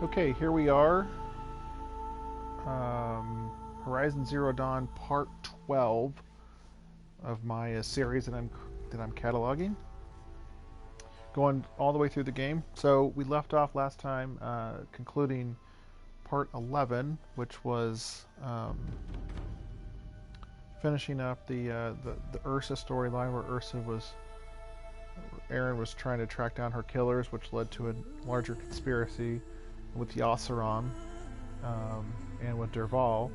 Okay, here we are. Horizon Zero Dawn Part 12 of my series that I'm cataloging. Going all the way through the game. So we left off last time concluding Part 11, which was finishing up the Ursa storyline where Aaron was trying to track down her killers, which led to a larger conspiracy with Yasseron and with Dervahl,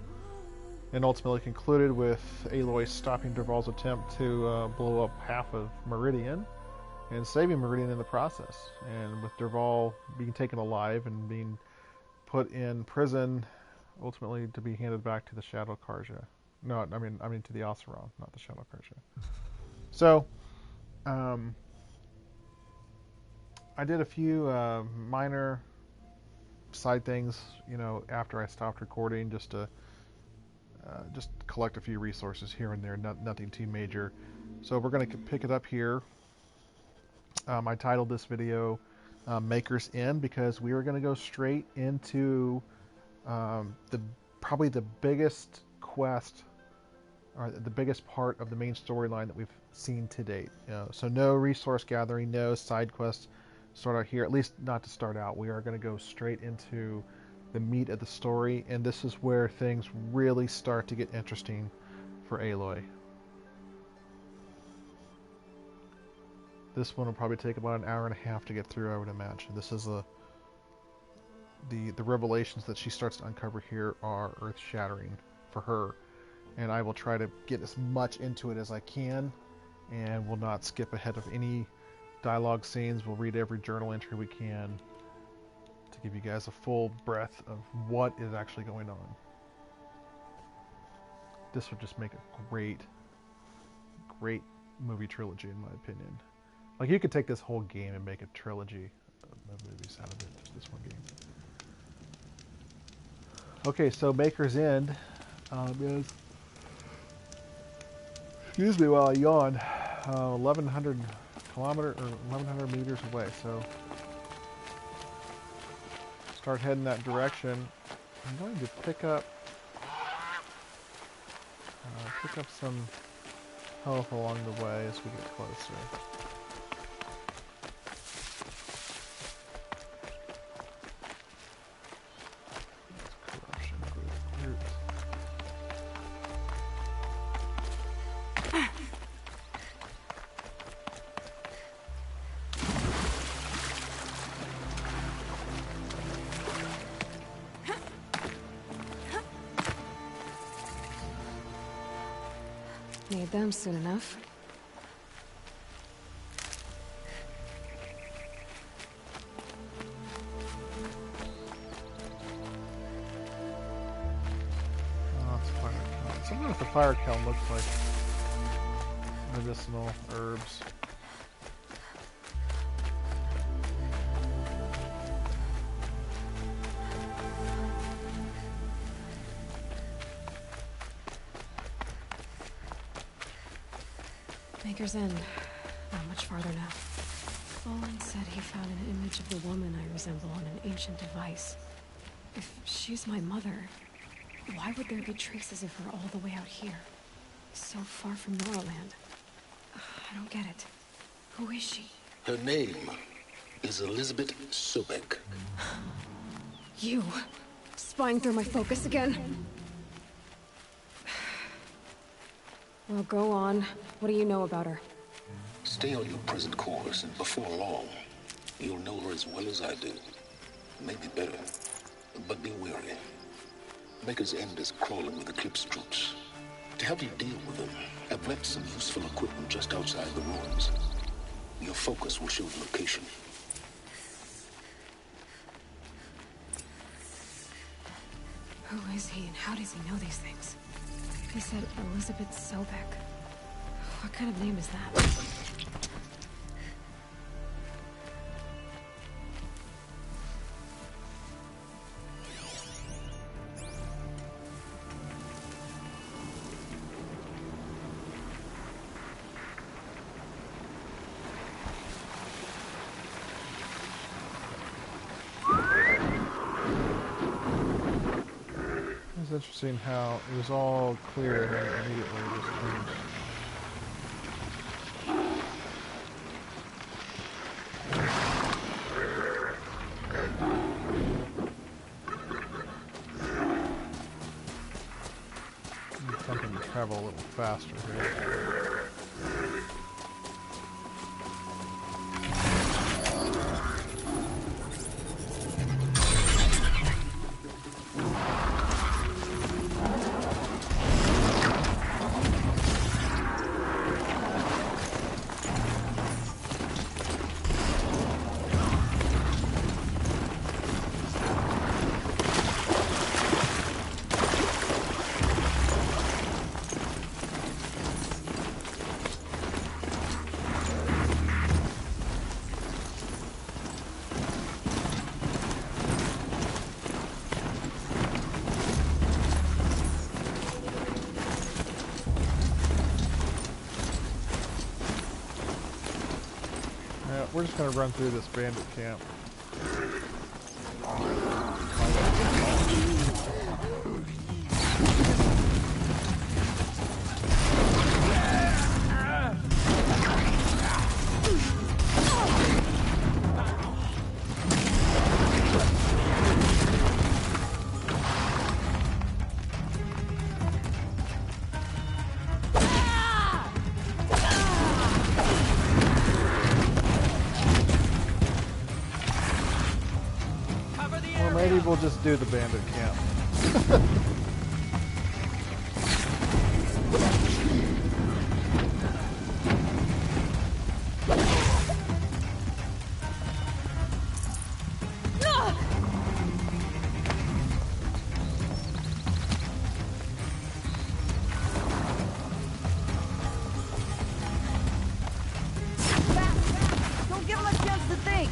and ultimately concluded with Aloy stopping Dervahl's attempt to blow up half of Meridian and saving Meridian in the process, and with Dervahl being taken alive and being put in prison, ultimately to be handed back to the Shadow Carja. No, I mean to the Yasseron, not the Shadow Carja. So, I did a few minor side things, after I stopped recording, just to collect a few resources here and there, nothing too major. So we're going to pick it up here. I titled this video Maker's End because we are going to go straight into probably the biggest quest, or the biggest part of the main storyline that we've seen to date. So no resource gathering, no side quests start out here, at least not to start out. We are going to go straight into the meat of the story, and this is where things really start to get interesting for Aloy. This one will probably take about an hour and a half to get through, I would imagine. This is the revelations that she starts to uncover here are earth-shattering for her, and I will try to get as much into it as I can, and will not skip ahead of any dialogue scenes. We'll read every journal entry we can to give you guys a full breadth of what is actually going on. This would just make a great movie trilogy, in my opinion. Like, you could take this whole game and make a trilogy of movies out of it, just this one game. Okay, so Maker's End is, excuse me while I yawn, 1,100 meters away. So start heading that direction. I'm going to pick up some health along the way as we get closer. Need them soon enough. Oh, it's fire kiln. Sometimes the fire kiln looks like medicinal herbs. Maker's End. Not much farther now. Olin said he found an image of the woman I resemble on an ancient device. If she's my mother, why would there be traces of her all the way out here? So far from Norland. I don't get it. Who is she? Her name is Elizabeth Sobek. You! Spying through my focus again? Well, go on. What do you know about her? Stay on your present course, and before long, you'll know her as well as I do. Maybe better, but be wary. Maker's End is crawling with Eclipse troops. To help you deal with them, I've left some useful equipment just outside the ruins. Your focus will show the location. Who is he and how does he know these things? He said Elizabeth Sobek. What kind of name is that? interesting how it was all clear and then immediately just changed. I'm attempting to travel a little faster here. We're just going to run through this bandit camp. Maybe we'll just do the bandit camp. Don't give him a chance to think!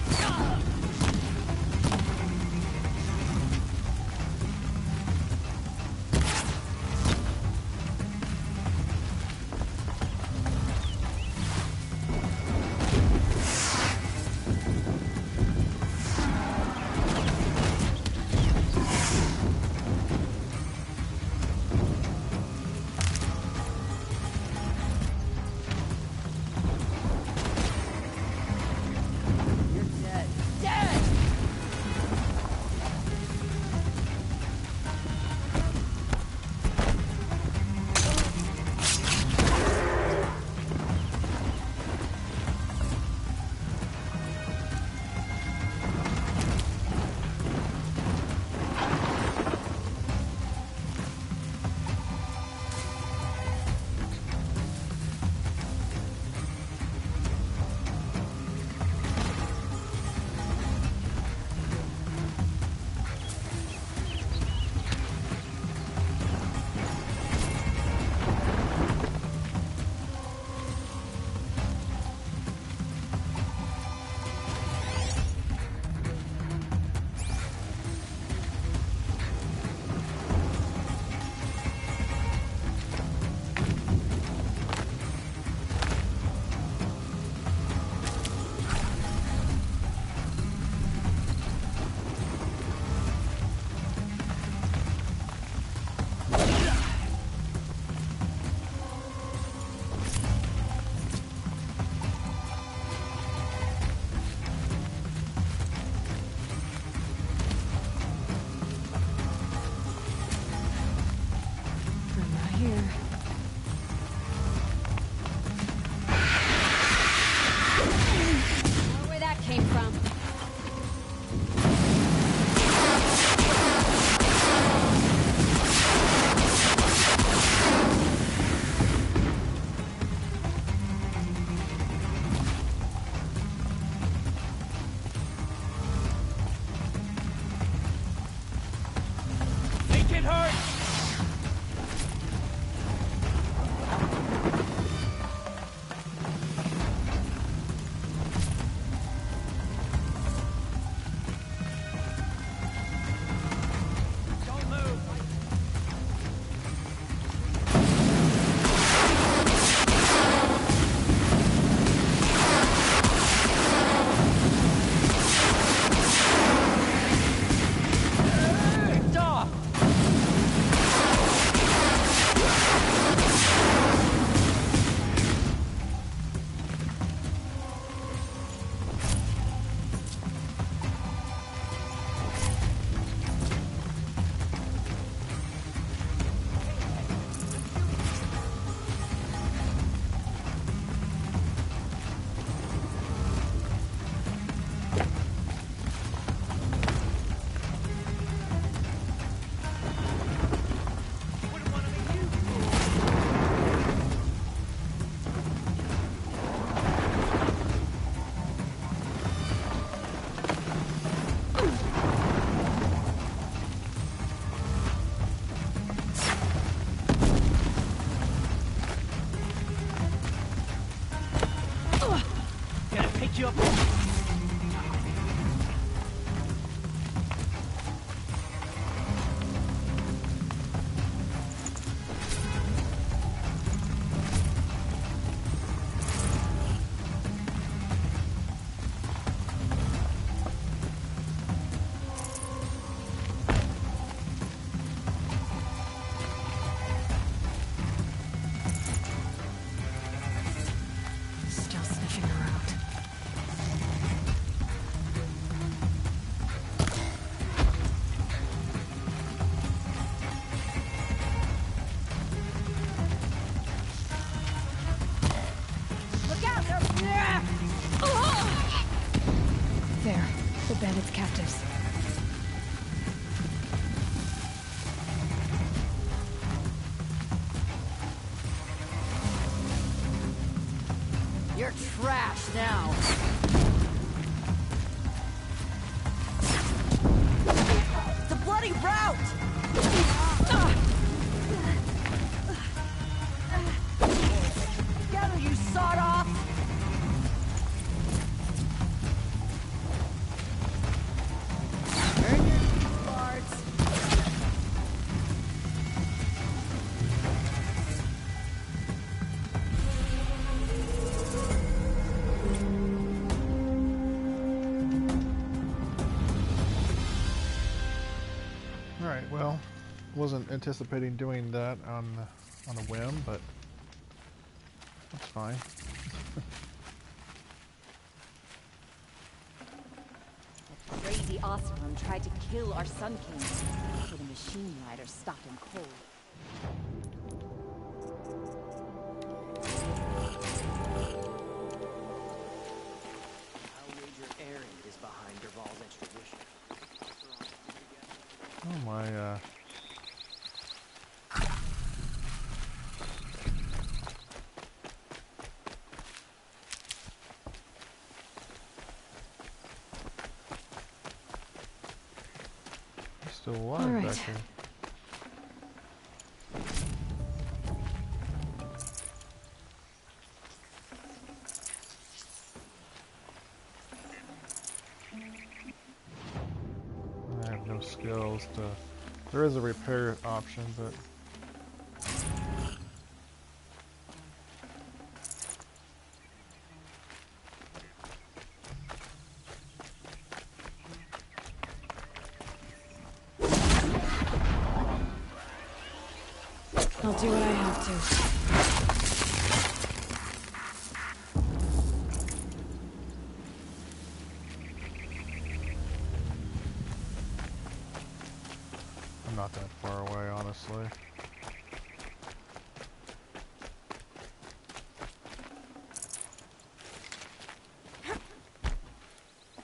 bandit's captives. You're trash now. The bloody route! Together, you sawed off! Earn your keep, Bards. Alright, well, wasn't anticipating doing that on a whim, but that's fine. That crazy Oseram tried to kill our Sun King, so the machine riders stopped him cold. How wager Aaron is behind Derval's extradition. Oh my, he's still alive All right. back here. I have no skills to... There is a repair option, but... I'll do what I have to. I'm not that far away, honestly.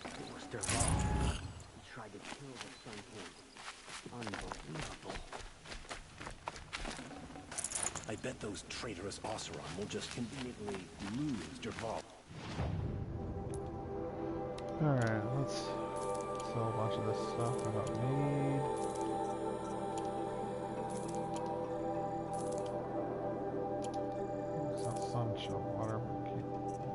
It was Derval. He tried to kill the Sun King. Unbelievable. I bet those traitorous Oseram will just conveniently lose Derval. Alright, let's sell a bunch of this stuff I don't need. It's not sunshine water, but keep most of it.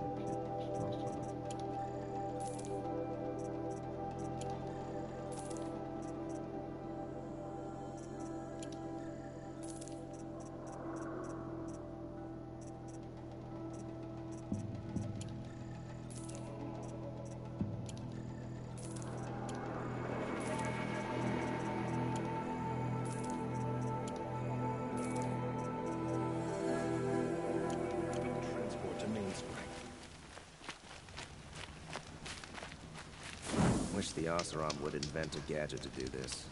Transport to Mainspring. Wish the Oseram would invent a gadget to do this.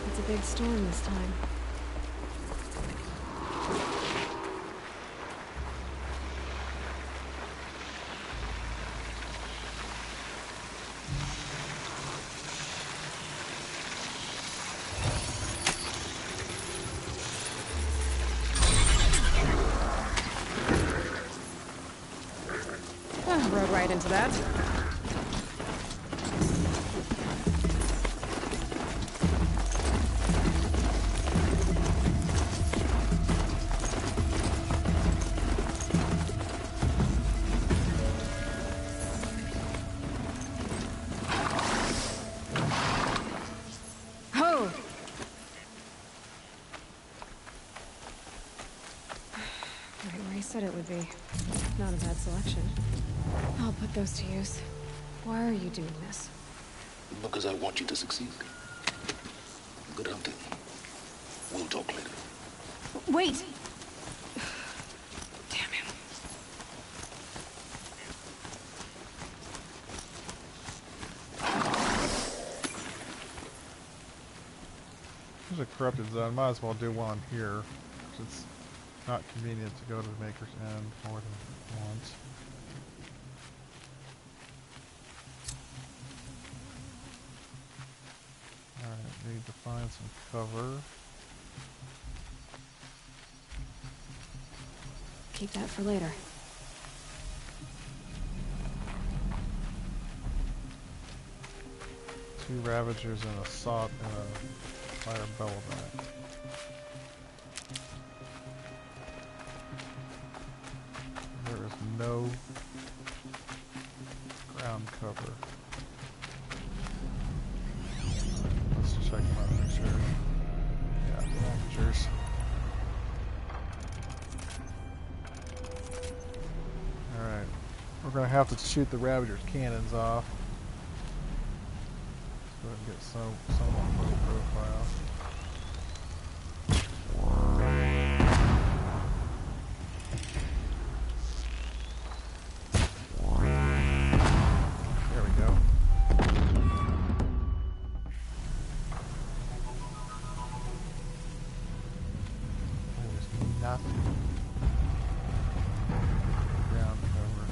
It's a big storm this time. Rode right into that. said it would be. Not a bad selection. I'll put those to use. Why are you doing this? Because I want you to succeed. Good hunting. We'll talk later. Wait! Damn him. There's a corrupted zone. Might as well do one here, because it's not convenient to go to the Maker's End more than once. Alright, need to find some cover. Keep that for later. Two Ravagers and a Sot and a Fire Bellowback. There is no ground cover. Let's check them out, make sure. Yeah, Ravagers. Alright. We're gonna have to shoot the Ravagers' cannons off. Let's go ahead and get somewhat low profile. There we go. There's nothing. Ground cover.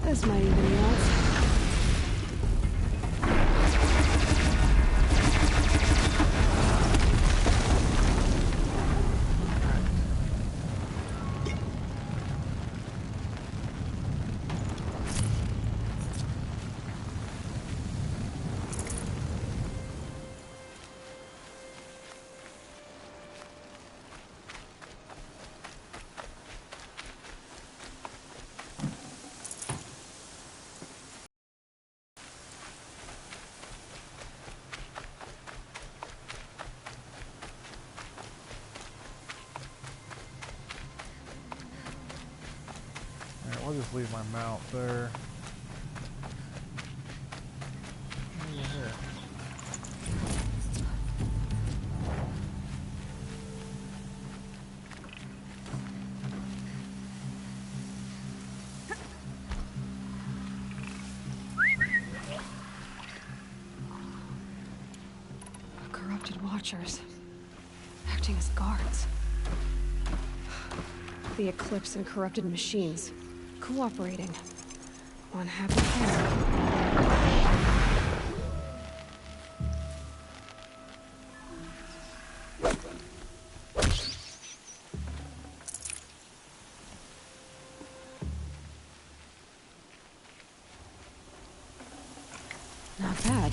This might even be odds. I'll just leave my mount there. Yeah. Corrupted watchers. Acting as guards. The Eclipse and corrupted machines. Cooperating. One happy pair. Not bad.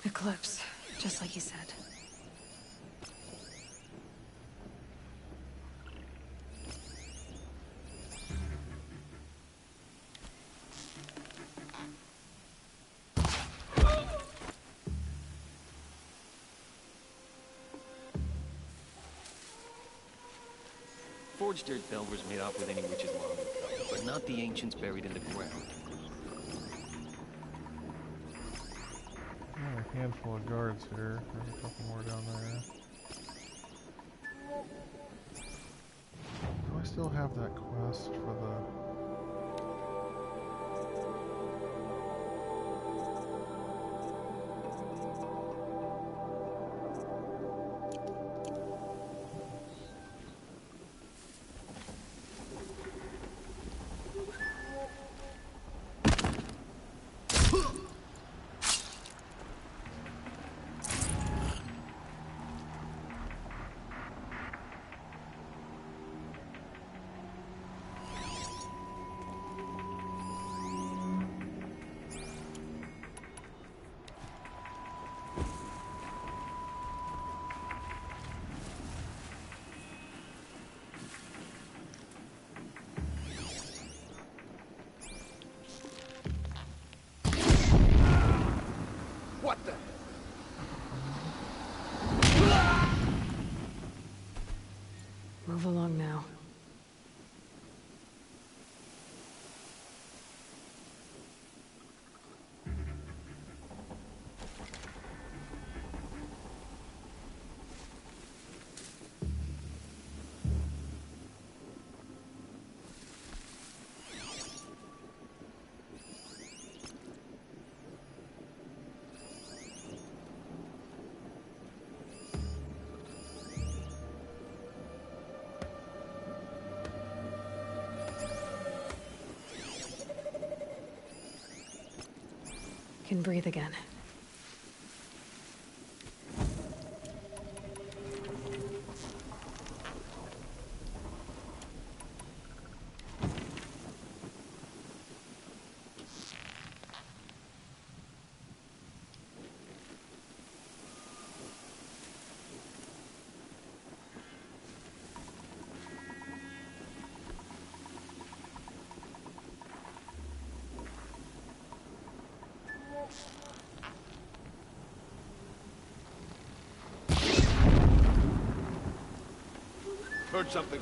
Eclipse, just like you said. Forged earth delvers made off with any witches long ago, but not the ancients buried in the ground. A handful of guards here. There's a couple more down there. Do I still have that quest for the... What the? Move along now. Can breathe again. Heard something.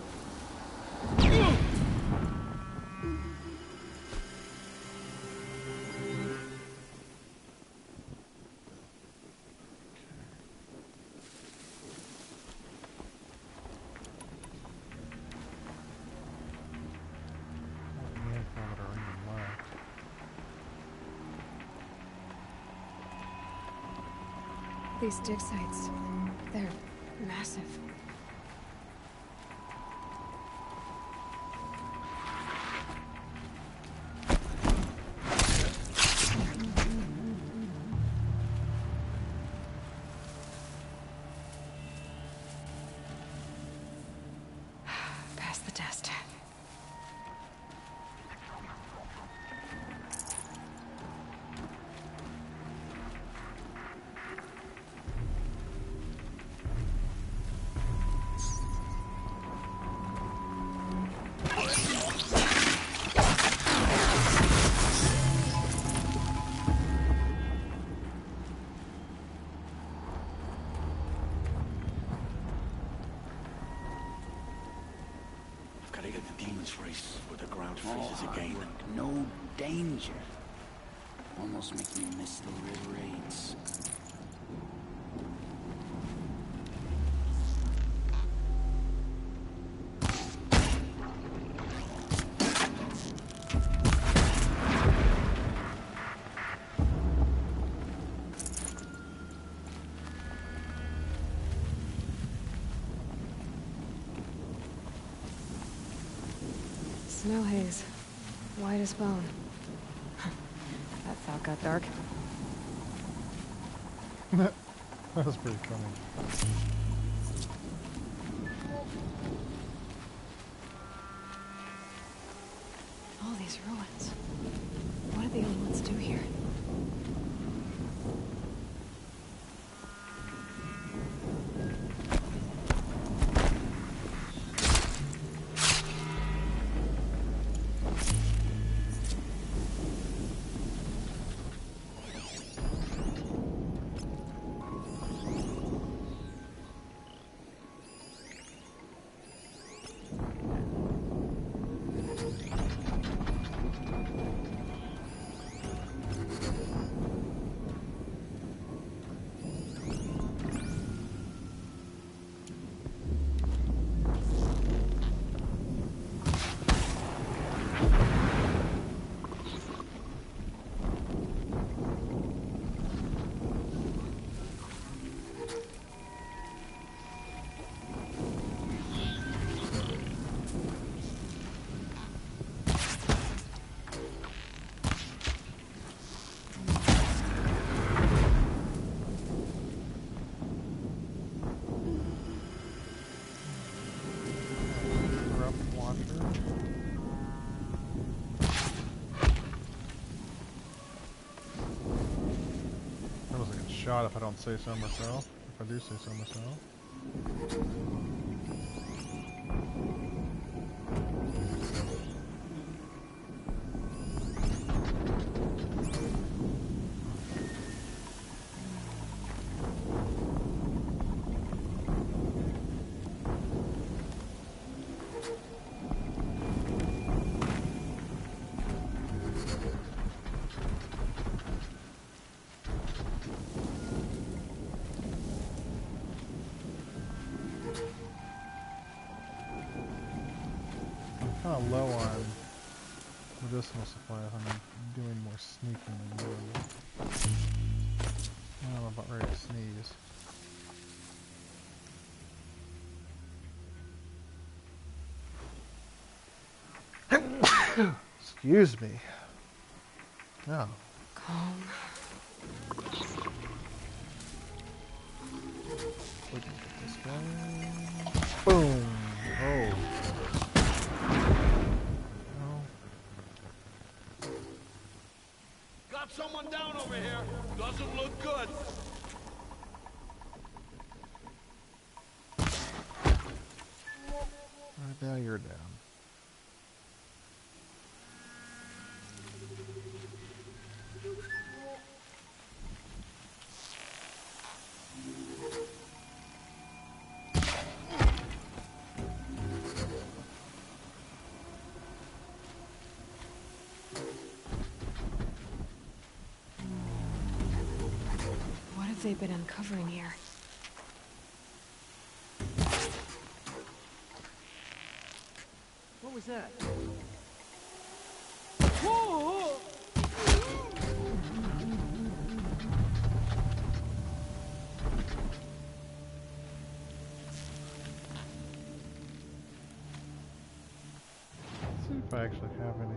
These dig sites, they're massive. Pass the test. Gotta get the demon's race where the ground freezes again. No danger. Almost makes me miss the river raids. Snow haze. White as bone. That thought got dark. That was pretty funny. All these ruins. What did the other ones do here? Shot if I don't say so myself. If I do say so myself. Kind of low on medicinal supplies. I'm doing more sneaking than normal. Now I'm about ready to sneeze. Excuse me. No. Calm. We can get this guy. Boom. Oh. Someone down over here. Doesn't look good. Right now you're down. They've been uncovering here. What was that? Whoa! Let's see if I actually have any.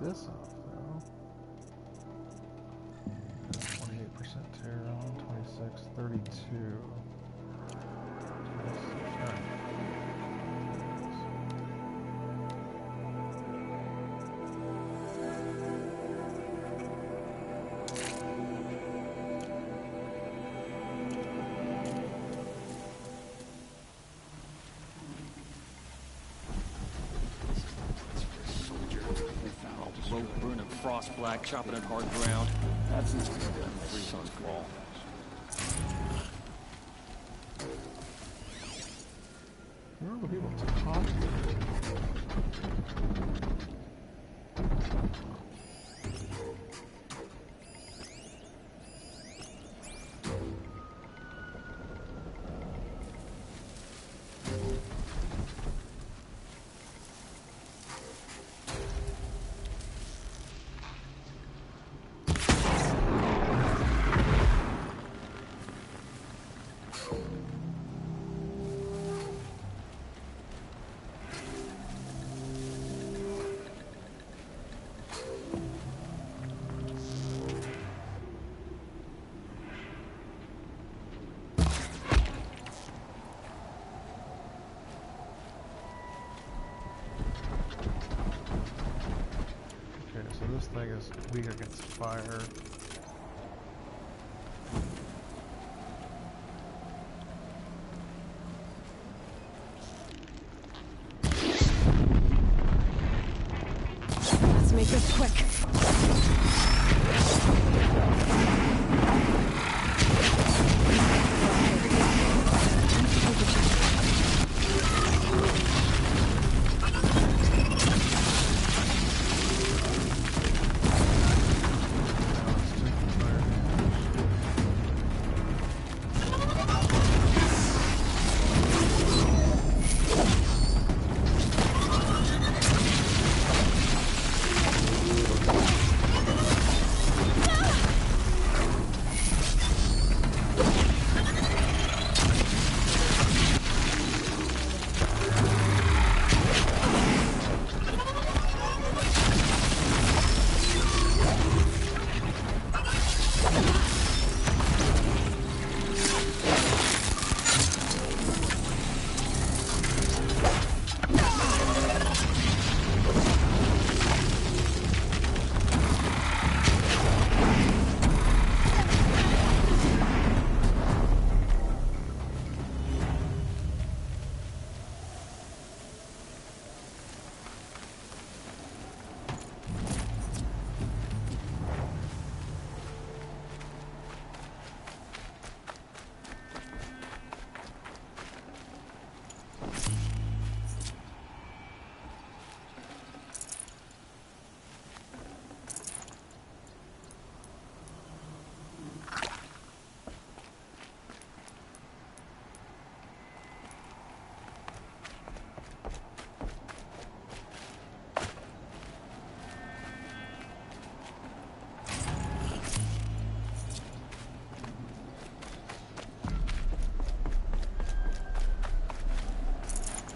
This off though. 28% tear on, 26, 32. 26, alright. Rope burning frost black, chopping at hard ground. That's not good. Freeze on call. Where are the people talking? thing is weak against fire. Let's make this quick.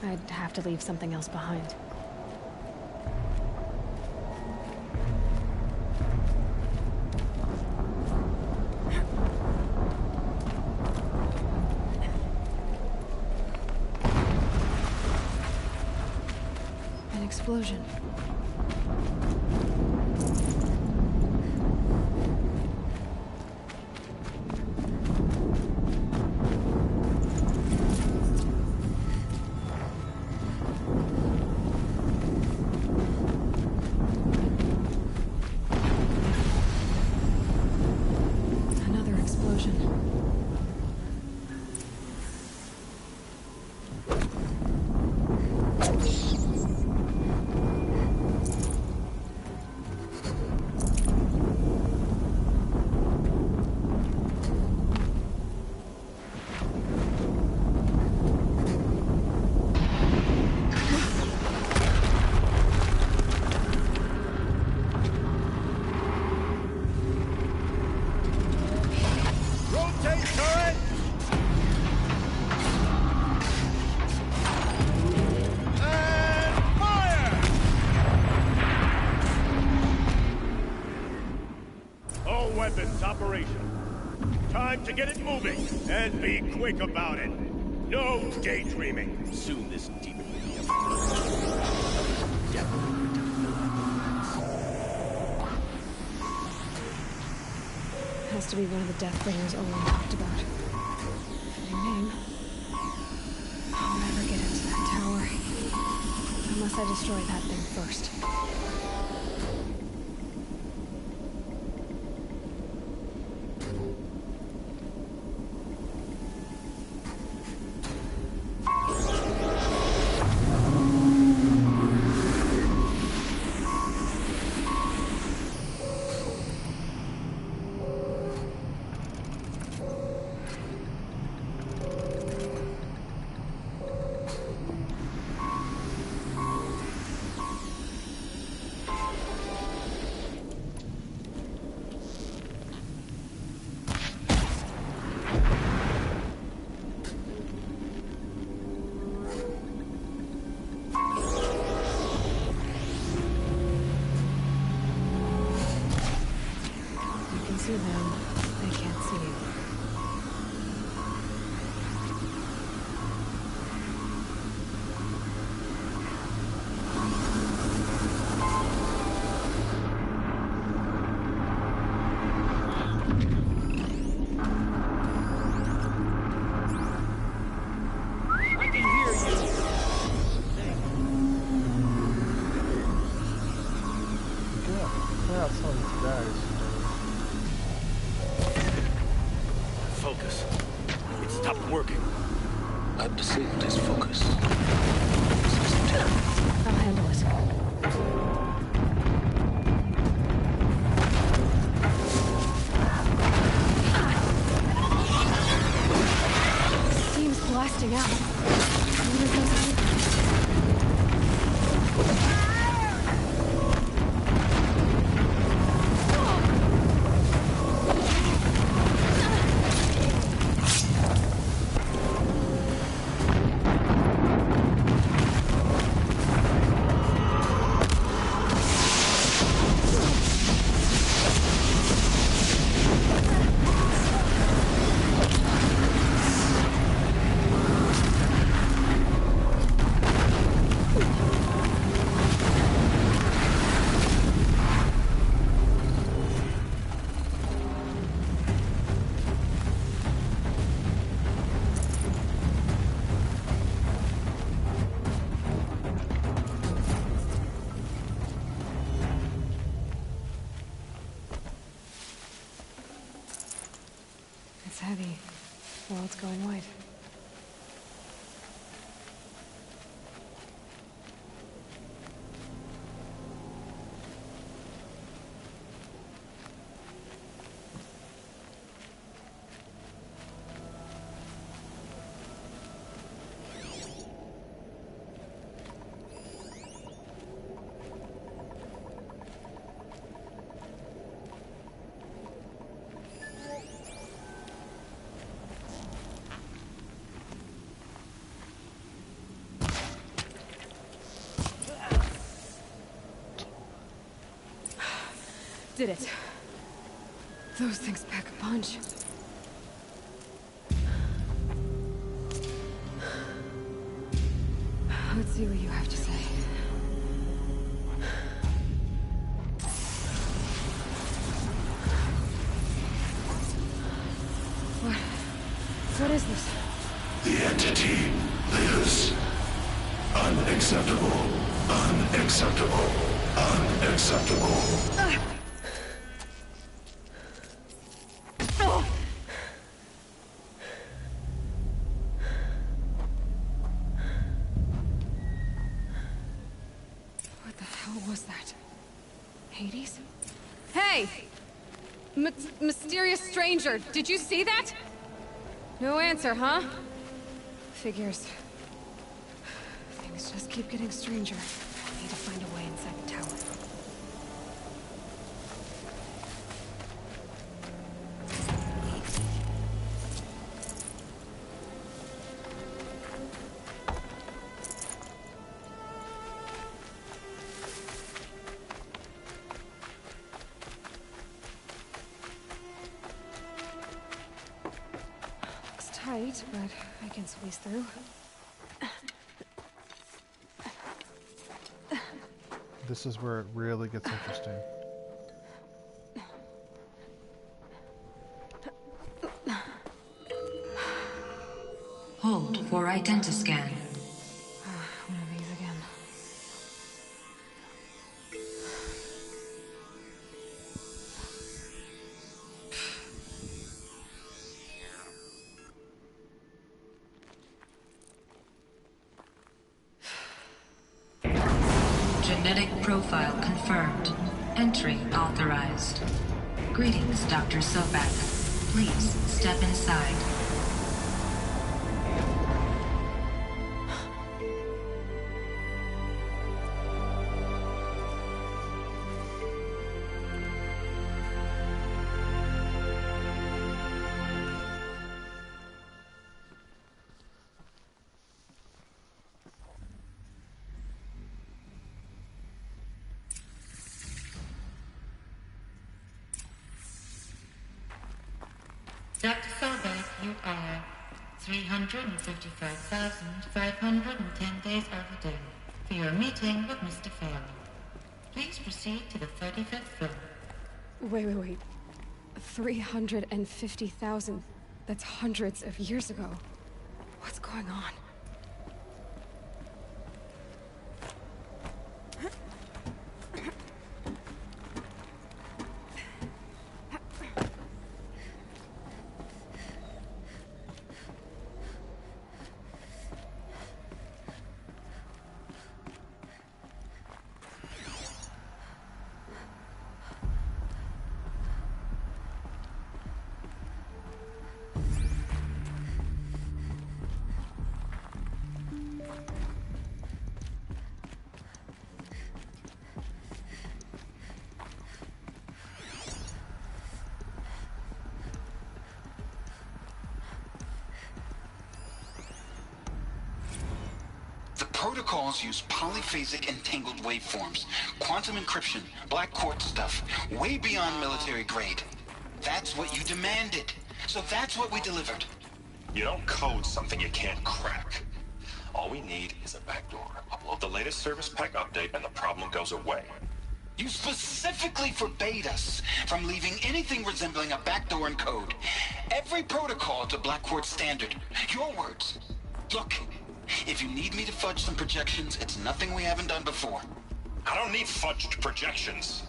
I'd have to leave something else behind. An explosion. Another explosion. Rotate turret! And fire! All weapons operational. Time to get it moving, and be quick about it. No daydreaming. Soon this demon will be Has to be one of the Deathbringers Owen talked about. Fitting name. I'll never get into that tower. Unless I destroy that thing first. focus. It stopped working. I've disabled his focus. I'll handle it. Steam's blasting out. What are those? It's heavy. Well, it's going white. Did it. Those things pack a punch. Let's see what you have to say. What is this? The entity lives. Unacceptable. Unacceptable. Unacceptable. What the hell was that? Hades? Hey! Mysterious stranger, did you see that? No answer, huh? Figures. Things just keep getting stranger. I need to find a way inside the tower. Looks tight, but I can squeeze through. This is where it really gets interesting. Hold for identiscan. One of these again. Genetic profile confirmed. Entry authorized. Greetings, Dr. Sobek. Please step inside. Dr. Sobek, you are 355,510 days overdue for your meeting with Mr. Fairley. Please proceed to the 35th floor. Wait. 350,000. That's hundreds of years ago. What's going on? protocols use polyphasic entangled waveforms, quantum encryption, black quartz stuff, way beyond military grade. That's what you demanded. So that's what we delivered. You don't code something you can't crack. All we need is a backdoor. Upload the latest service pack update and the problem goes away. You specifically forbade us from leaving anything resembling a backdoor in code. Every protocol to Black Quartz standard. Your words. Look, if you need me to fudge some projections, it's nothing we haven't done before. I don't need fudged projections.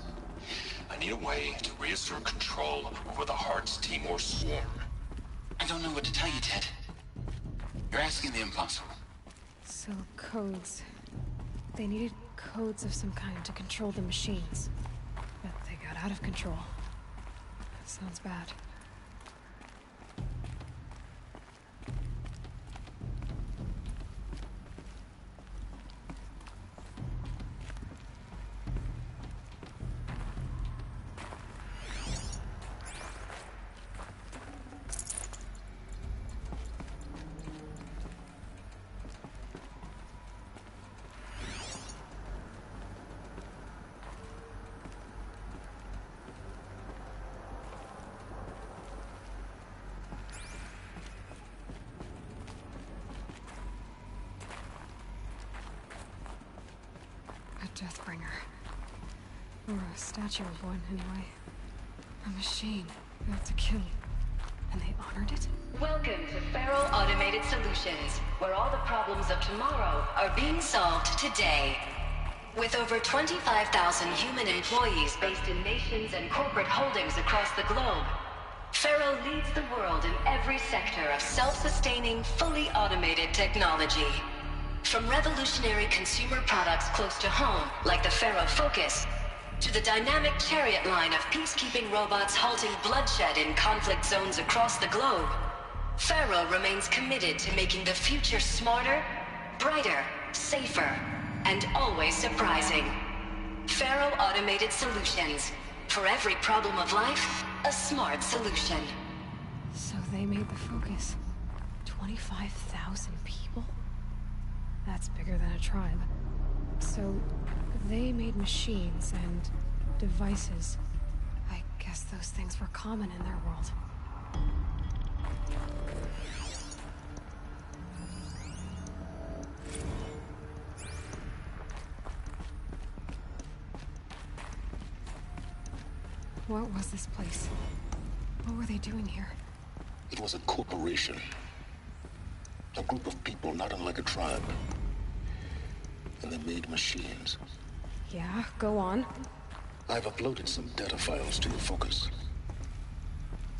I need a way to reassert control over the Heart's Timor swarm. I don't know what to tell you, Ted. You're asking the impossible. So, codes. They needed codes of some kind to control the machines. But they got out of control. That sounds bad. Deathbringer. Or a statue of one, anyway. A machine built to kill. And they honored it? Welcome to Feral Automated Solutions, where all the problems of tomorrow are being solved today. With over 25,000 human employees based in nations and corporate holdings across the globe, Feral leads the world in every sector of self-sustaining, fully automated technology. From revolutionary consumer products close to home, like the Pharaoh Focus, to the dynamic chariot line of peacekeeping robots halting bloodshed in conflict zones across the globe, Pharaoh remains committed to making the future smarter, brighter, safer, and always surprising. Pharaoh Automated Solutions. For every problem of life, a smart solution. So they made the Focus. 25,000 people? That's bigger than a tribe. So, they made machines and devices. I guess those things were common in their world. What was this place? What were they doing here? It was a corporation. A group of people not unlike a tribe. And they made machines. Yeah, go on. I've uploaded some data files to your Focus.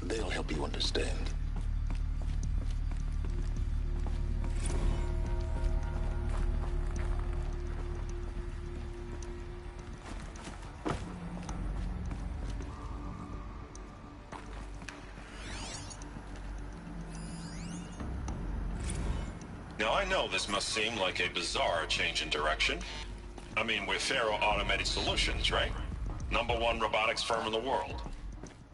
They'll help you understand. Now I know this must seem like a bizarre change in direction. I mean, we're Pharaoh Automated Solutions, right? #1 robotics firm in the world.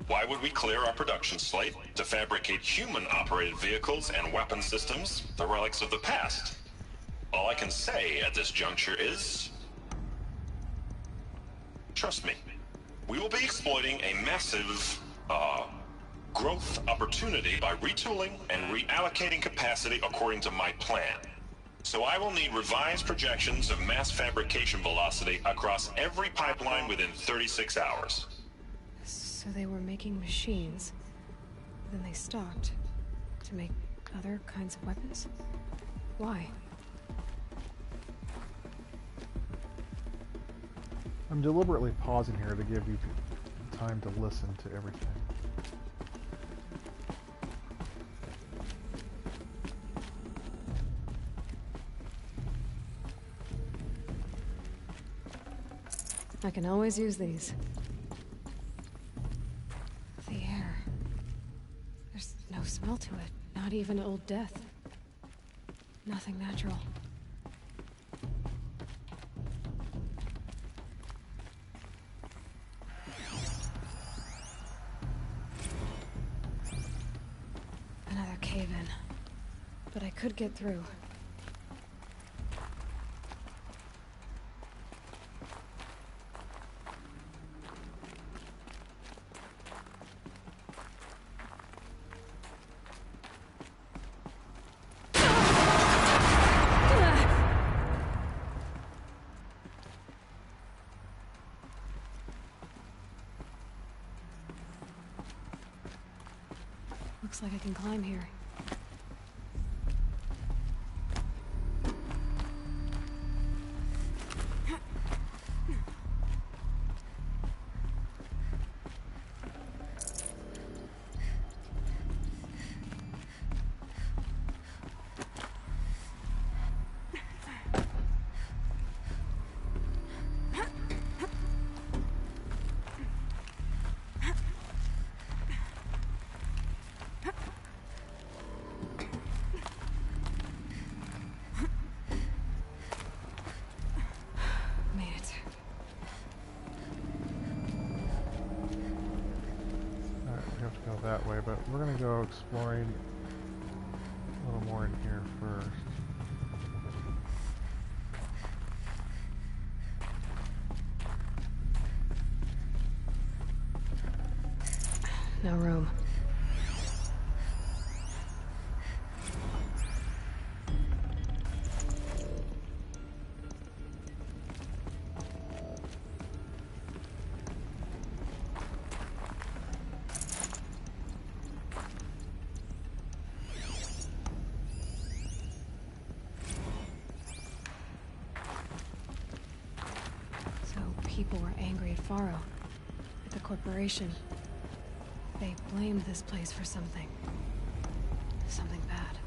Why would we clear our production slate to fabricate human-operated vehicles and weapon systems, the relics of the past? All I can say at this juncture is... trust me, we will be exploiting a massive, growth opportunity by retooling and reallocating capacity according to my plan. So I will need revised projections of mass fabrication velocity across every pipeline within 36 hours. So they were making machines. Then they stopped. To make other kinds of weapons? Why? I'm deliberately pausing here to give you time to listen to everything. I can always use these. The air. There's no smell to it. Not even Old Death. Nothing natural. Another cave-in. But I could get through. Looks like I can climb here. That way, but we're gonna go exploring a little more in here first. No room. People were angry at Faro, at the corporation. They blamed this place for something. Something bad.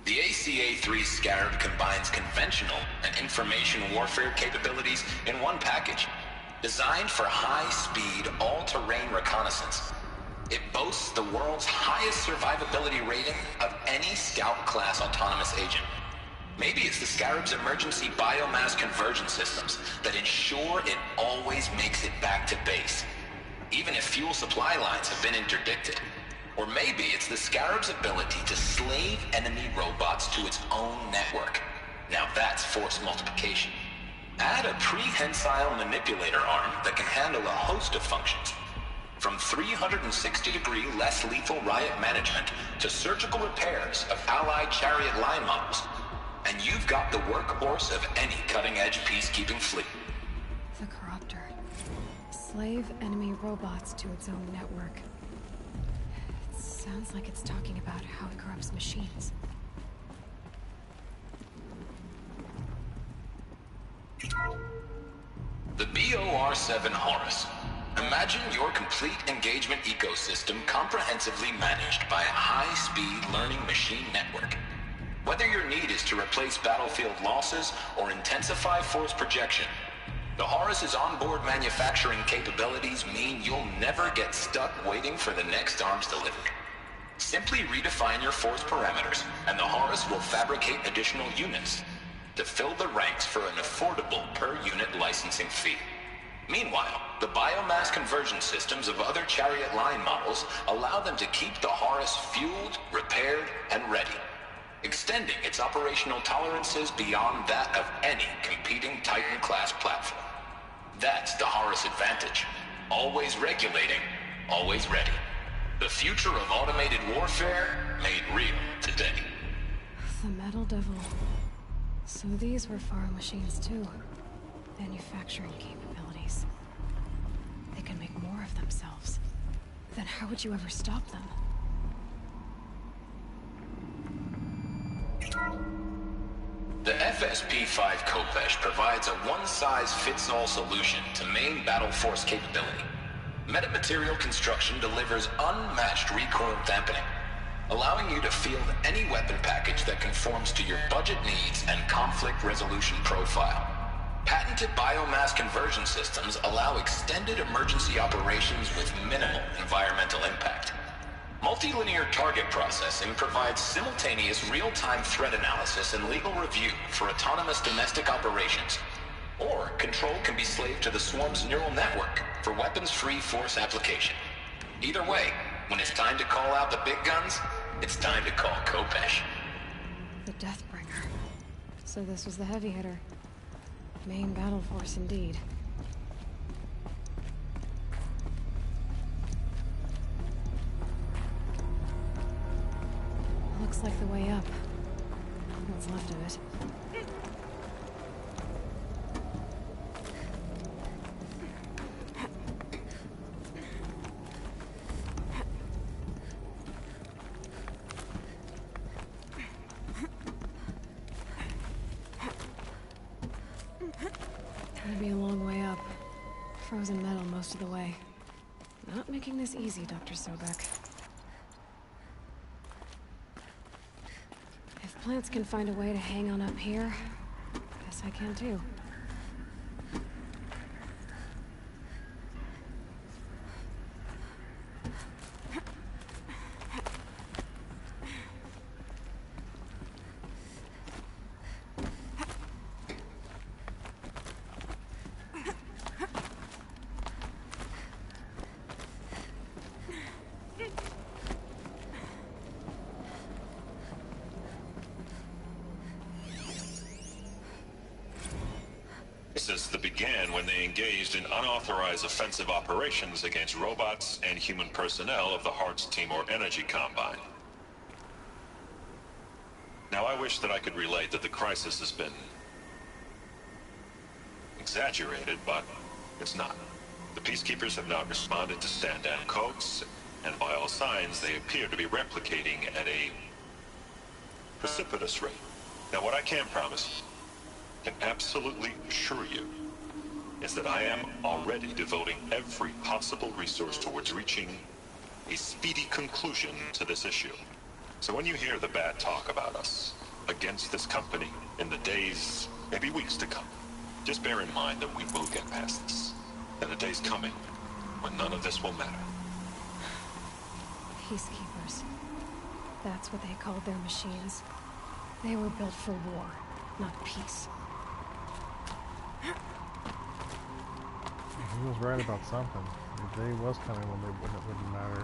The ACA-3 Scarab combines conventional and information warfare capabilities in one package, designed for high-speed, all-terrain reconnaissance. It boasts the world's highest survivability rating of any Scout-class autonomous agent. Maybe it's the Scarab's emergency biomass conversion systems that ensure it always makes it back to base, even if fuel supply lines have been interdicted. Or maybe it's the Scarab's ability to slave enemy robots to its own network. Now that's force multiplication. Add a prehensile manipulator arm that can handle a host of functions, from 360-degree less lethal riot management to surgical repairs of Allied chariot line models, and you've got the workhorse of any cutting-edge peacekeeping fleet. The Corruptor. Slave enemy robots to its own network. Sounds like it's talking about how it corrupts machines. The BOR-7 Horus. Imagine your complete engagement ecosystem comprehensively managed by a high-speed learning machine network. Whether your need is to replace battlefield losses or intensify force projection, the Horus's onboard manufacturing capabilities mean you'll never get stuck waiting for the next arms delivery. Simply redefine your force parameters, and the Horus will fabricate additional units to fill the ranks for an affordable per-unit licensing fee. Meanwhile, the biomass conversion systems of other chariot line models allow them to keep the Horus fueled, repaired, and ready, extending its operational tolerances beyond that of any competing Titan-class platform. That's the Horus advantage. Always regulating, always ready. The future of automated warfare made real today. The Metal Devil. So these were Faro machines too. Manufacturing capabilities. They can make more of themselves. Then how would you ever stop them? The FSP-5 Khopesh provides a one-size-fits-all solution to main battle force capability. Metamaterial construction delivers unmatched recoil dampening, allowing you to field any weapon package that conforms to your budget needs and conflict resolution profile. Patented biomass conversion systems allow extended emergency operations with minimal environmental impact. Multilinear target processing provides simultaneous real-time threat analysis and legal review for autonomous domestic operations. Or control can be slaved to the Swarm's neural network for weapons-free force application. Either way, when it's time to call out the big guns, it's time to call Khopesh. The Deathbringer. So this was the heavy hitter. Main battle force indeed. Looks like the way up. What's left of it. Gonna be a long way up. Frozen metal most of the way. Not making this easy, Dr. Sobek. If plants can find a way to hang on up here, guess I can too. That began when they engaged in unauthorized offensive operations against robots and human personnel of the Hearts Timor Energy Combine. Now, I wish that I could relate that the crisis has been exaggerated, but it's not. The Peacekeepers have now responded to stand-down codes, and by all signs, they appear to be replicating at a precipitous rate. Now, what I can promise, can absolutely assure you, is that I am already devoting every possible resource towards reaching a speedy conclusion to this issue. So when you hear the bad talk about us against this company in the days, maybe weeks to come, just bear in mind that we will get past this. That a day's coming when none of this will matter. Peacekeepers. That's what they called their machines. They were built for war, not peace. He was right about something. The day was coming when it wouldn't matter.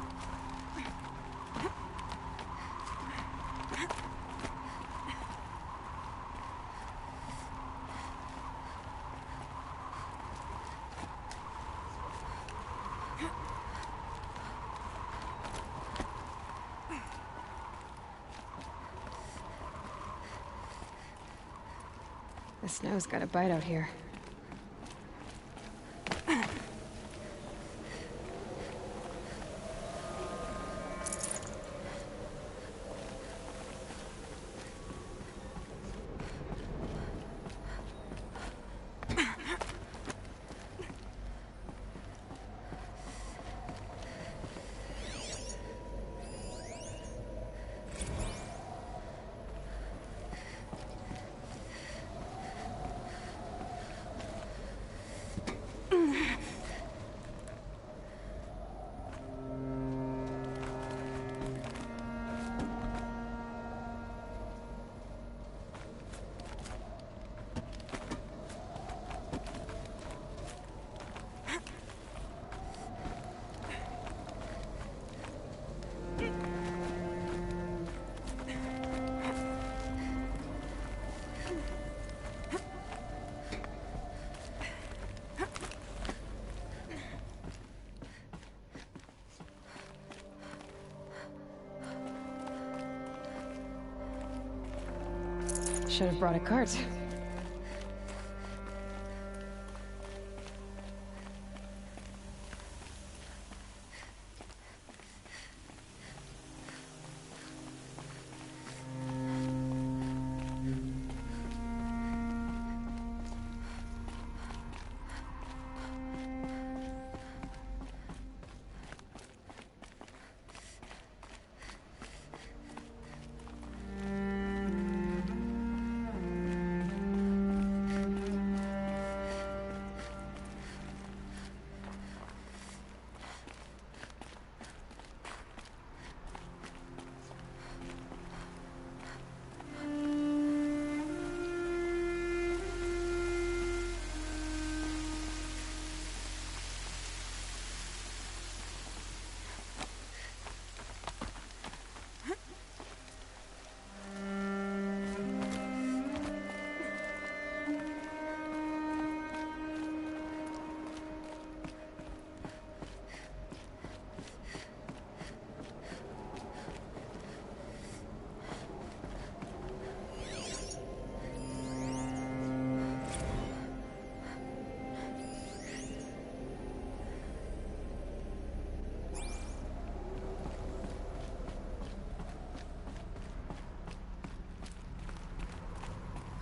The snow's got a bite out here. Should have brought a cart.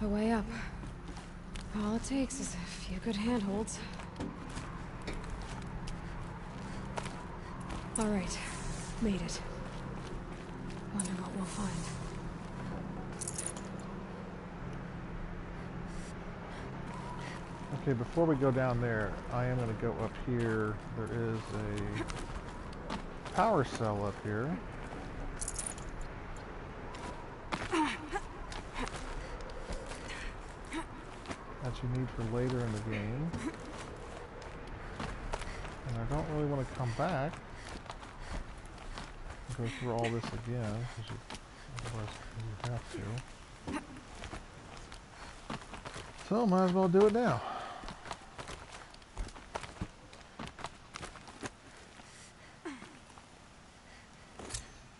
A way up. All it takes is a few good handholds. All right, made it. Wonder what we'll find. Okay, before we go down there, I am going to go up here. There is a power cell up here. That you need for later in the game. And I don't really want to come back and go through all this again, because otherwise you have to. So might as well do it now.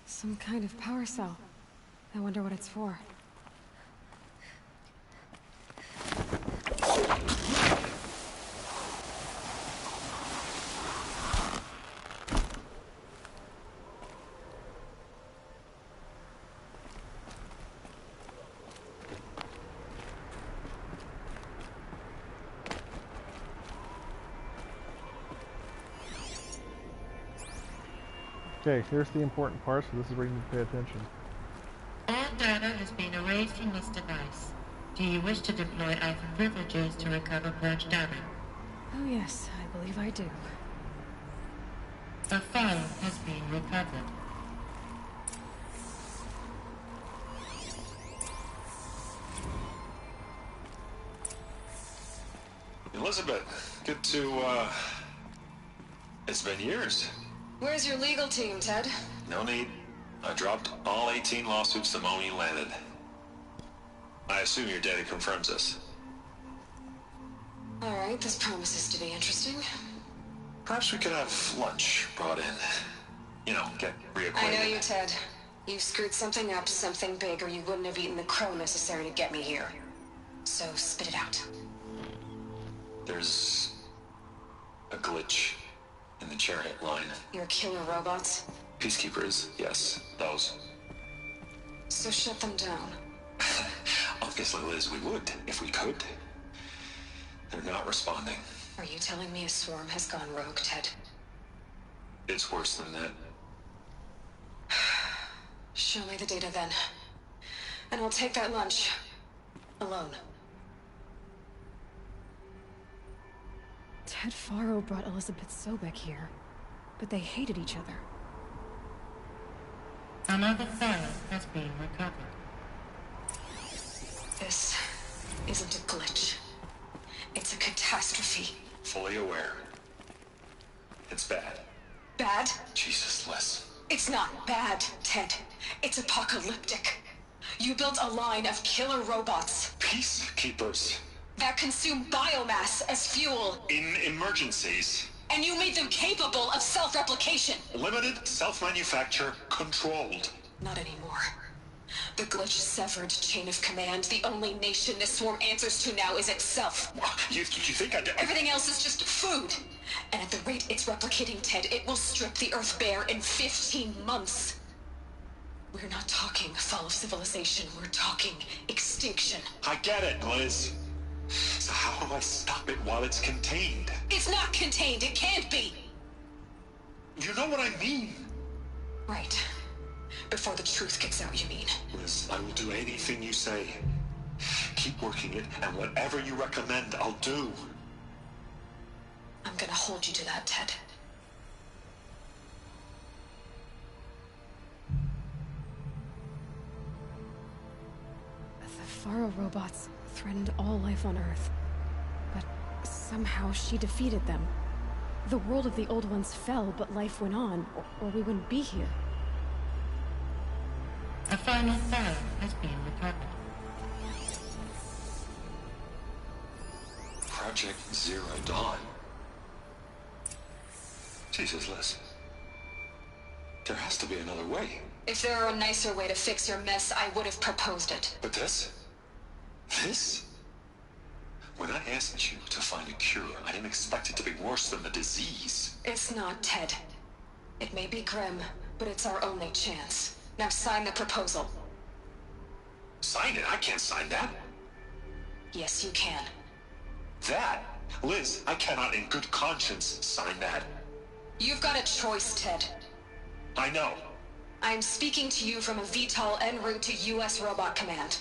Some kind of power cell. I wonder what it's for. Okay, here's the important part, so this is where you need to pay attention. All data has been erased from this device. Do you wish to deploy alpha privileges to recover purged data? Oh yes, I believe I do. A file has been recovered. Elizabeth, good to, it's been years. Where's your legal team, Ted? No need. I dropped all 18 lawsuits the moment you landed. I assume your data confirms this. Alright, this promises to be interesting. Perhaps we could have lunch brought in. You know, get reacquainted. I know you, Ted. You screwed something up, something big, or you wouldn't have eaten the crow necessary to get me here. So, spit it out. There's a glitch in the chariot line. Your killer robots? Peacekeepers, yes, those. So shut them down. Obviously, Liz, we would, if we could. They're not responding. Are you telling me a swarm has gone rogue, Ted? It's worse than that. Show me the data then. And I'll take that lunch. Alone. Ted Faro brought Elizabeth Sobek here, but they hated each other. Another file has been recovered. This isn't a glitch. It's a catastrophe. Fully aware. It's bad. Bad? Jesus, Liz. It's not bad, Ted. It's apocalyptic. You built a line of killer robots. Peacekeepers. That consume biomass as fuel. In emergencies. And you made them capable of self-replication. Limited, self-manufacture, controlled. Not anymore. The glitch severed chain of command. The only nation this swarm answers to now is itself. You think I'd... Everything else is just food. And at the rate it's replicating, Ted, it will strip the Earth bare in 15 months. We're not talking fall of civilization. We're talking extinction. I get it, Liz. So how do I stop it while it's contained? It's not contained. It can't be. You know what I mean. Right. Before the truth gets out, you mean? Liz, I will do anything you say. Keep working it, and whatever you recommend, I'll do. I'm gonna hold you to that, Ted. The Faro robots threatened all life on Earth. But somehow she defeated them. The world of the old ones fell, but life went on, or we wouldn't be here. A final file has been recovered. Project Zero Dawn. Jesus, Liz. There has to be another way. If there were a nicer way to fix your mess, I would have proposed it. But this? This? When I asked you to find a cure, I didn't expect it to be worse than the disease. It's not, Ted. It may be grim, but it's our only chance. Now sign the proposal. Sign it? I can't sign that. Yes, you can. That? Liz, I cannot in good conscience sign that. You've got a choice, Ted. I know. I'm speaking to you from a VTOL en route to U.S. Robot Command.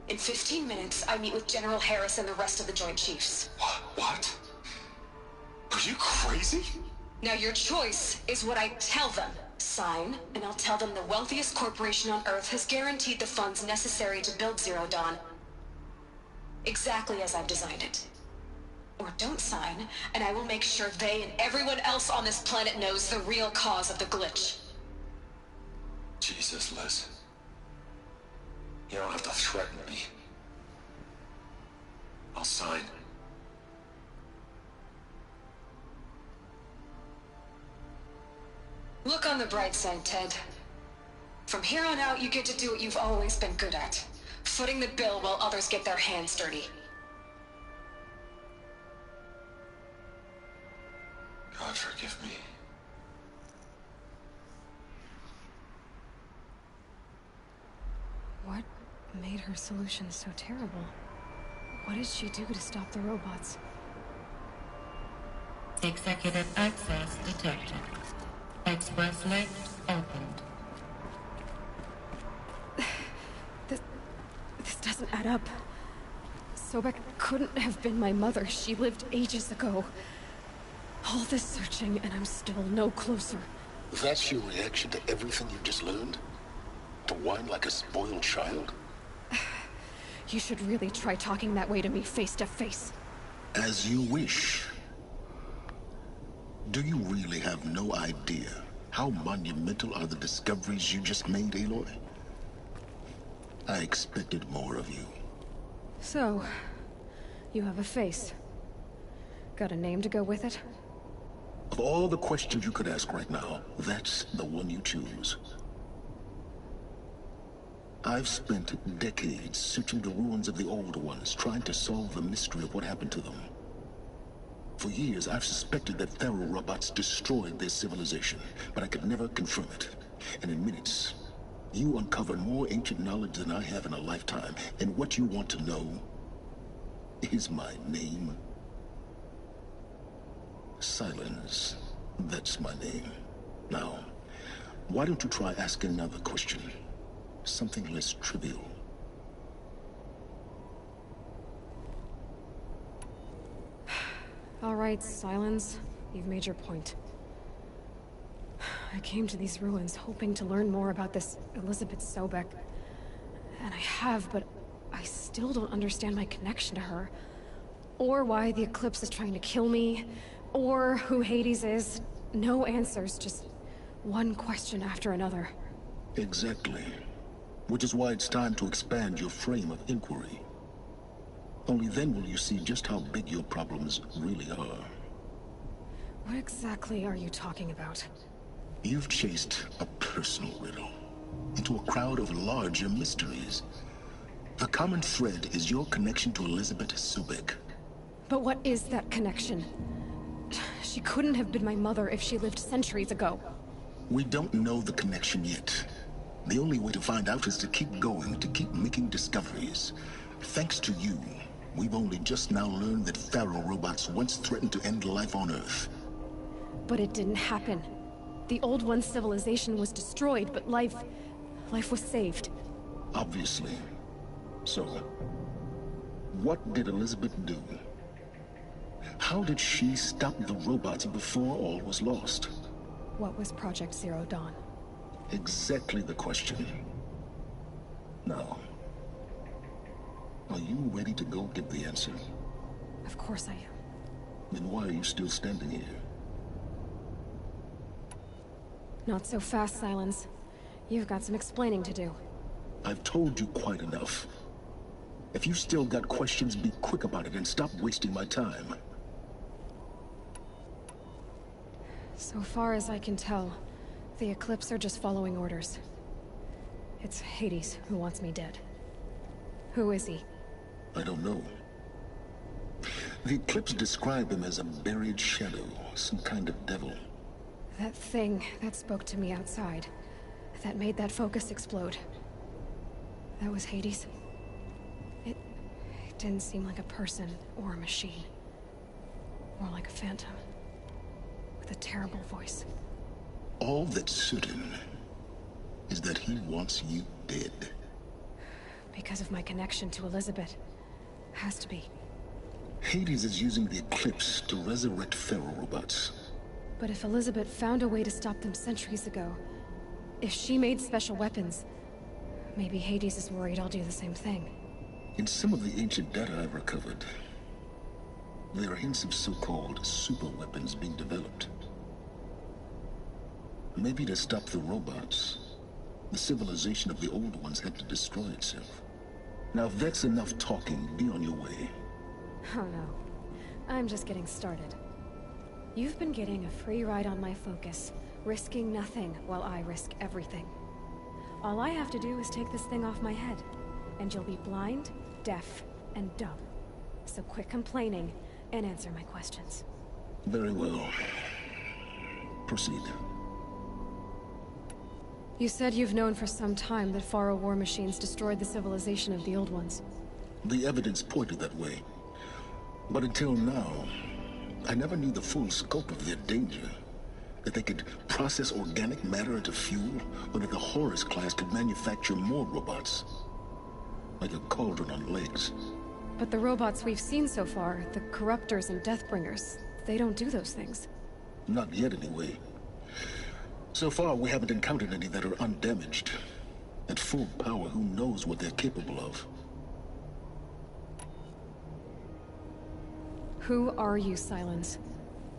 In 15 minutes, I meet with General Harris and the rest of the Joint Chiefs. What? Are you crazy? Now your choice is what I tell them. Sign, and I'll tell them the wealthiest corporation on Earth has guaranteed the funds necessary to build Zero Dawn. Exactly as I've designed it. Or don't sign, and I will make sure they and everyone else on this planet knows the real cause of the glitch. Jesus, Liz. You don't have to threaten me. I'll sign. Look on the bright side, Ted. From here on out, you get to do what you've always been good at. Footing the bill while others get their hands dirty. God forgive me. What made her solution so terrible? What did she do to stop the robots? Executive access detected. Express link opened. This doesn't add up. Sobek couldn't have been my mother. She lived ages ago. All this searching, and I'm still no closer. That's your reaction to everything you've just learned? To whine like a spoiled child? You should really try talking that way to me face to face. As you wish. Do you really have no idea how monumental are the discoveries you just made, Aloy? I expected more of you. So, you have a face. Got a name to go with it? Of all the questions you could ask right now, that's the one you choose. I've spent decades searching the ruins of the old ones, trying to solve the mystery of what happened to them. For years, I've suspected that Pharaoh robots destroyed their civilization, but I could never confirm it. And in minutes, you uncover more ancient knowledge than I have in a lifetime. And what you want to know is my name. Silence. That's my name. Now, why don't you try asking another question? Something less trivial. All right, Silence. You've made your point. I came to these ruins hoping to learn more about this Elizabeth Sobek. And I have, but I still don't understand my connection to her. Or why the Eclipse is trying to kill me. Or who Hades is. No answers, just one question after another. Exactly. Which is why it's time to expand your frame of inquiry. Only then will you see just how big your problems really are. What exactly are you talking about? You've chased a personal riddle into a crowd of larger mysteries. The common thread is your connection to Elizabeth Sobek. But what is that connection? She couldn't have been my mother if she lived centuries ago. We don't know the connection yet. The only way to find out is to keep going, to keep making discoveries. Thanks to you, we've only just now learned that Pharaoh robots once threatened to end life on Earth. But it didn't happen. The Old One's civilization was destroyed, but life was saved. Obviously. So, what did Elizabeth do? How did she stop the robots before all was lost? What was Project Zero Dawn? Exactly the question. Now, are you ready to go get the answer? Of course I am. Then why are you still standing here? Not so fast, Silence. You've got some explaining to do. I've told you quite enough. If you've still got questions, be quick about it and stop wasting my time. So far as I can tell, the Eclipse are just following orders. It's Hades who wants me dead. Who is he? I don't know. The Eclipse described him as a buried shadow, some kind of devil. That thing that spoke to me outside, that made that focus explode. That was Hades? It didn't seem like a person or a machine. More like a phantom. With a terrible voice. All that's certain is that he wants you dead. Because of my connection to Elizabeth. Has to be. Hades is using the Eclipse to resurrect feral robots. But if Elizabeth found a way to stop them centuries ago, if she made special weapons, maybe Hades is worried I'll do the same thing. In some of the ancient data I've recovered, there are hints of so-called super weapons being developed. Maybe to stop the robots, the civilization of the old ones had to destroy itself. Now if that's enough talking, be on your way. Oh no. I'm just getting started. You've been getting a free ride on my focus, risking nothing while I risk everything. All I have to do is take this thing off my head, and you'll be blind, deaf, and dumb. So quit complaining and answer my questions. Very well. Proceed. You said you've known for some time that Faro war machines destroyed the civilization of the old ones. The evidence pointed that way. But until now, I never knew the full scope of their danger. That they could process organic matter into fuel, or that the Horus class could manufacture more robots. Like a cauldron on legs. But the robots we've seen so far, the Corruptors and Deathbringers, they don't do those things. Not yet, anyway. So far, we haven't encountered any that are undamaged. At full power, who knows what they're capable of? Who are you, Silence?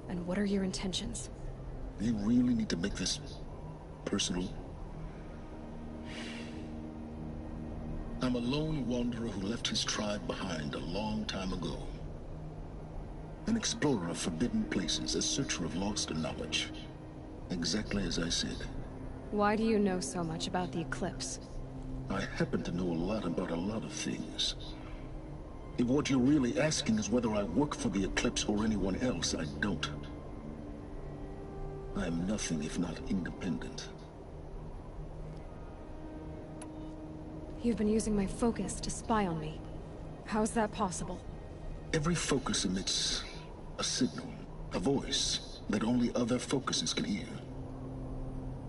And what are your intentions? You really need to make this personal? I'm a lone wanderer who left his tribe behind a long time ago. An explorer of forbidden places, a searcher of lost knowledge. Exactly as I said. Why do you know so much about the Eclipse? I happen to know a lot about a lot of things. If what you're really asking is whether I work for the Eclipse or anyone else, I don't. I am nothing if not independent. You've been using my focus to spy on me. How's that possible? Every focus emits a signal, a voice, that only other focuses can hear.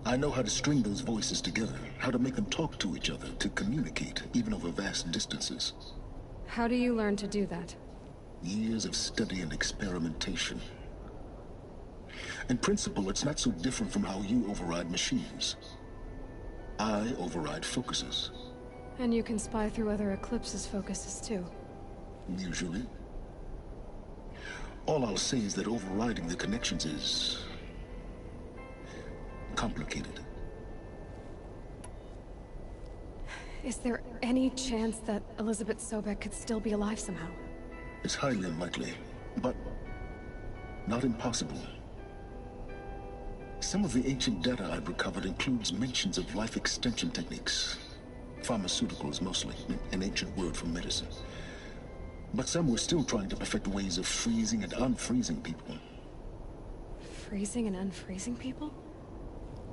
I know how to string those voices together, how to make them talk to each other, to communicate, even over vast distances. How do you learn to do that? Years of study and experimentation. In principle, it's not so different from how you override machines. I override focuses. And you can spy through other Eclipse's focuses too. Usually. All I'll say is that overriding the connections is complicated. Is there any chance that Elizabeth Sobek could still be alive somehow? It's highly unlikely, but not impossible. Some of the ancient data I've recovered includes mentions of life extension techniques. Pharmaceuticals mostly, an ancient word for medicine. But some were still trying to perfect ways of freezing and unfreezing people. Freezing and unfreezing people?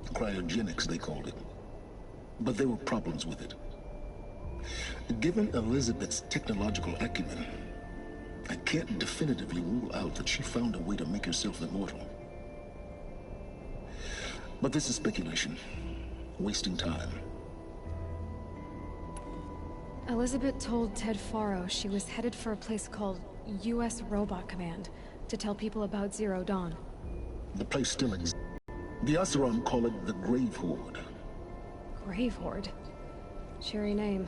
Cryogenics, they called it. But there were problems with it. Given Elizabeth's technological acumen, I can't definitively rule out that she found a way to make herself immortal. But this is speculation. Wasting time. Elizabeth told Ted Faro she was headed for a place called U.S. Robot Command to tell people about Zero Dawn. The place still exists. The Oseram call it the Grave Horde. Grave Horde? Cheery name.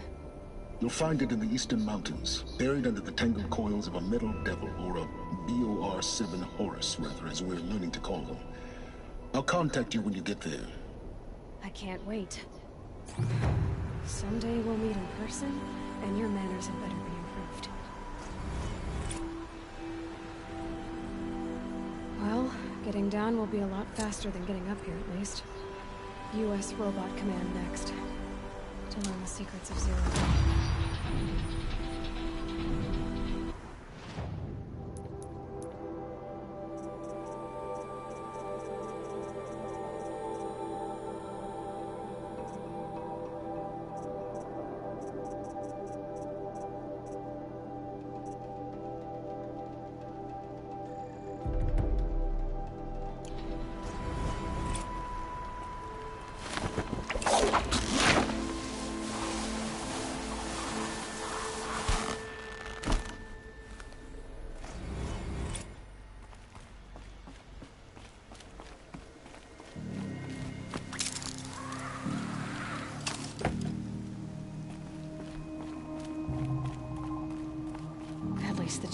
You'll find it in the Eastern Mountains, buried under the tangled coils of a metal devil, or a BOR-7 Horus, rather, as we're learning to call them. I'll contact you when you get there. I can't wait. Someday we'll meet in person, and your manners had better be improved. Well, getting down will be a lot faster than getting up here, at least. U.S. Robot Command next. To learn the secrets of Zero Dawn.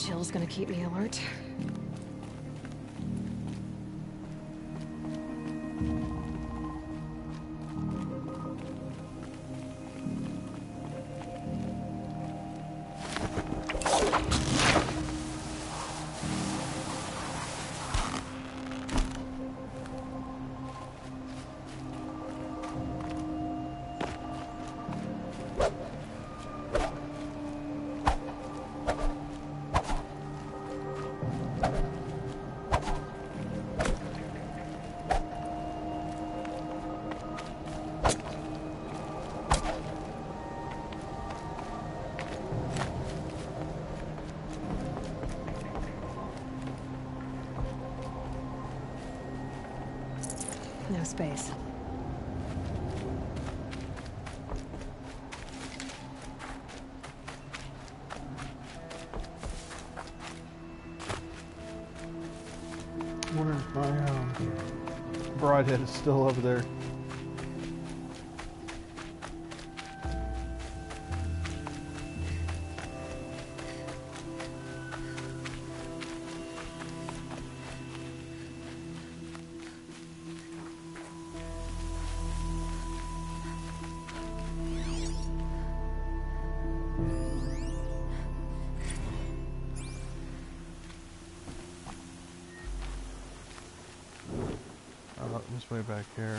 chill's gonna keep me alert. No space. I wonder if my broadhead is still over there. This way back here.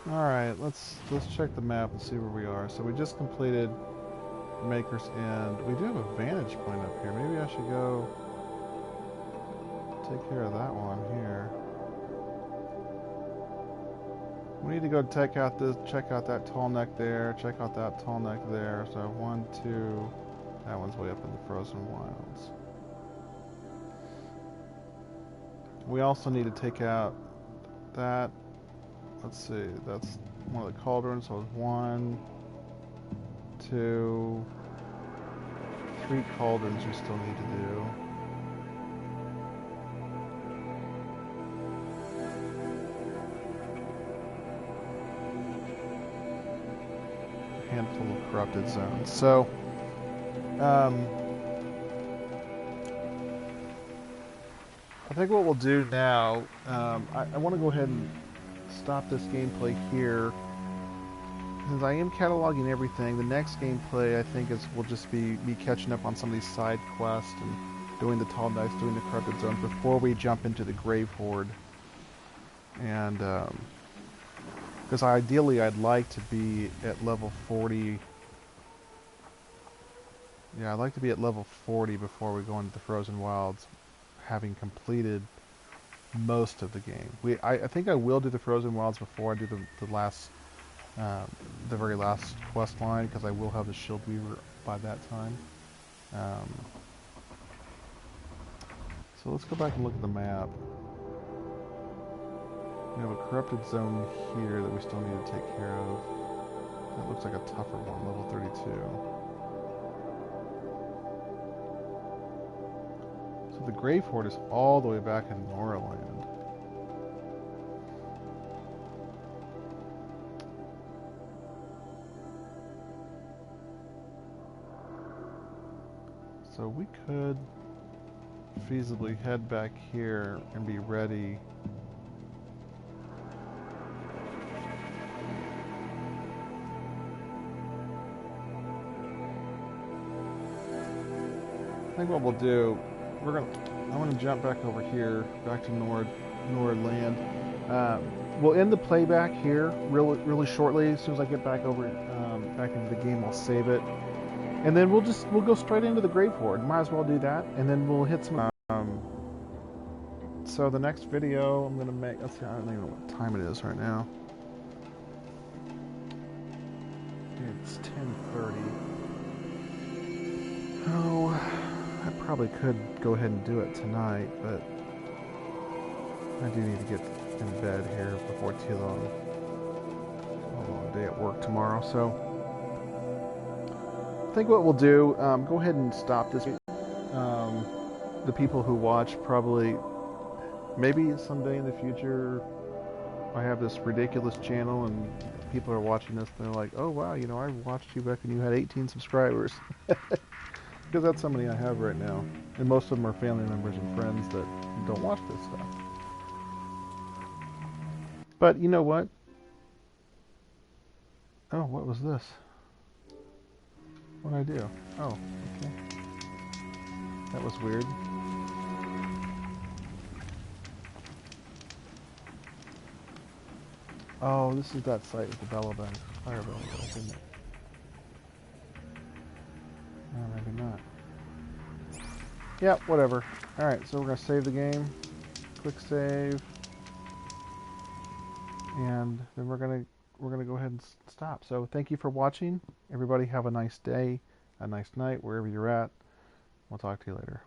Alright, let's check the map and see where we are. So we just completed Maker's End. We do have a vantage point up here. Maybe I should go take care of that one here. We need to go check out that tall neck there, check out that tall neck there. So 1, 2, that one's way up in the frozen wilds. We also need to take out that, let's see, that's one of the cauldrons, so it's 1, 2, 3 cauldrons we still need to do. A handful of corrupted zones. So, I think what we'll do now, I want to go ahead and stop this gameplay here. Since I am cataloging everything, the next gameplay I think will just be me catching up on some of these side quests and doing the tall knights, doing the corrupted zones before we jump into the grave horde. And because ideally I'd like to be at level 40. Yeah, I'd like to be at level 40 before we go into the frozen wilds, having completed most of the game. I think I will do the frozen wilds before I do the very last quest line, because I will have the shield weaver by that time. So let's go back and look at the map. We have a corrupted zone here that we still need to take care of. That looks like a tougher one, level 32. So the grave horde is all the way back in Noraland. So we could feasibly head back here and be ready. I think what we'll do, I'm gonna jump back over here, back to Nordland. We'll end the playback here really shortly. As soon as I get back over back into the game, I'll save it, and then we'll go straight into the grave horde. Might as well do that, and then we'll hit some. So the next video I'm gonna make. Let's see, I don't even know what time it is right now. It's 10:30. Oh. I probably could go ahead and do it tonight, but I do need to get in bed here before too long. A long day at work tomorrow, so I think what we'll do, go ahead and stop this. The people who watch probably, maybe someday in the future, I have this ridiculous channel and people are watching this and they're like, oh wow, you know, I watched you back when you had 18 subscribers. Because that's how many I have right now. And most of them are family members and friends that don't watch this stuff. But you know what? Oh, what was this? What did I do? Oh, okay. That was weird. Oh, this is that site with the fire bells, isn't it? No, maybe not. Yep, whatever. Alright, so we're going to save the game. Click save. And then we're gonna go ahead and stop. So thank you for watching. Everybody have a nice day, a nice night, wherever you're at. We'll talk to you later.